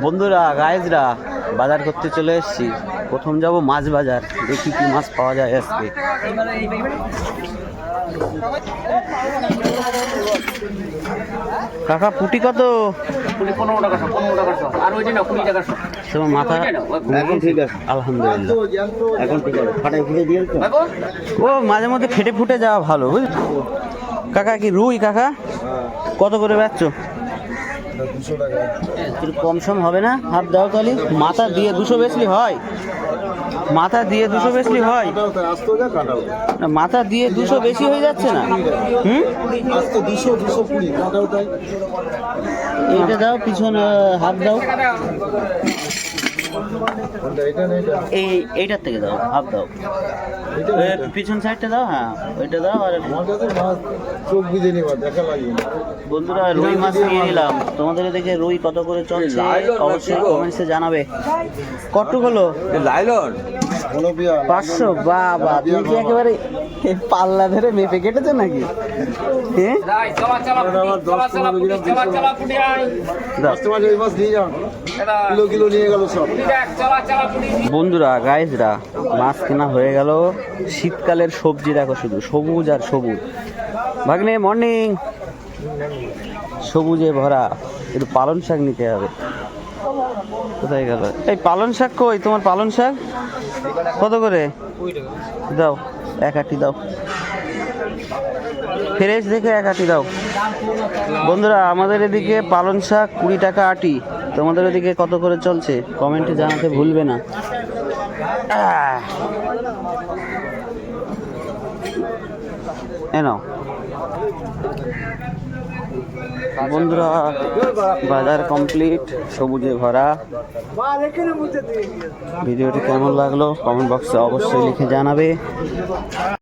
বন্ধুরা গাইজরা বাজার করতে চলে এসেছি। প্রথম যাব মাছ বাজার, দেখি কি মাছ পাওয়া যায় আজকে। কাকা পুটি কত? মাথা এখন ঠিক আছে আলহামদুলিল্লাহ, এখন ঠিক আছে। ফাটাই ফুটে দিয়েছে ও, মাঝে মধ্যে ফেটে ফুটে যাওয়া ভালো বুঝলি। কাকা কি রুই কাকা কত করে বেচছো? একটু কম সম হবে না? হাফ দাও তাহলে। মাথা দিয়ে 200 বেচলি হয়? মাথা দিয়ে 200 বেচলি হয় না? মাথা দিয়ে 200 বেশি হয়ে যাচ্ছে না? এইটা দাও, পিছনে হাফ দাও। এইটার থেকে দাও, হাফ দাও। পিছন সাইডটা দাও, হ্যাঁ ওইটা দাও। আর বন্ধুরা রুই মাছ নিয়ে নিলাম। তোমাদের দেখে রুই কত করে চলছে অবশ্যই কমেন্টসে জানাবে। কটুক হলো? লাইলন 500। বাবা, তুমি কি একেবারে পাল্লা ধরে মেপে কেটেছো নাকি? বন্ধুরা গাইজরা মাছ কেনা হয়ে গেল। শীতকালের সবজি দেখো, শুধু সবুজ আর সবুজ। ভাগ্নে মর্নিং। সবুজে ভরা। একটু পালন শাক নিতে হবে। কোথায় গেল এই পালন শাক? কই তোমার পালন শাক? কত করে দাও? 1 আটি দাও, ফ্রেশ দেখে 1 আটি দাও। বন্ধুরা আমাদের এদিকে পালন শাক 20 টাকা আটি। তোমাদের এদিকে কত করে চলছে কমেন্টে জানাতে ভুলবে না। নাও বন্ধুরা, বাজার কমপ্লিট, সবুজে ভরা। ভিডিওটি কেমন লাগলো কমেন্ট বক্সে অবশ্যই লিখে জানাবে।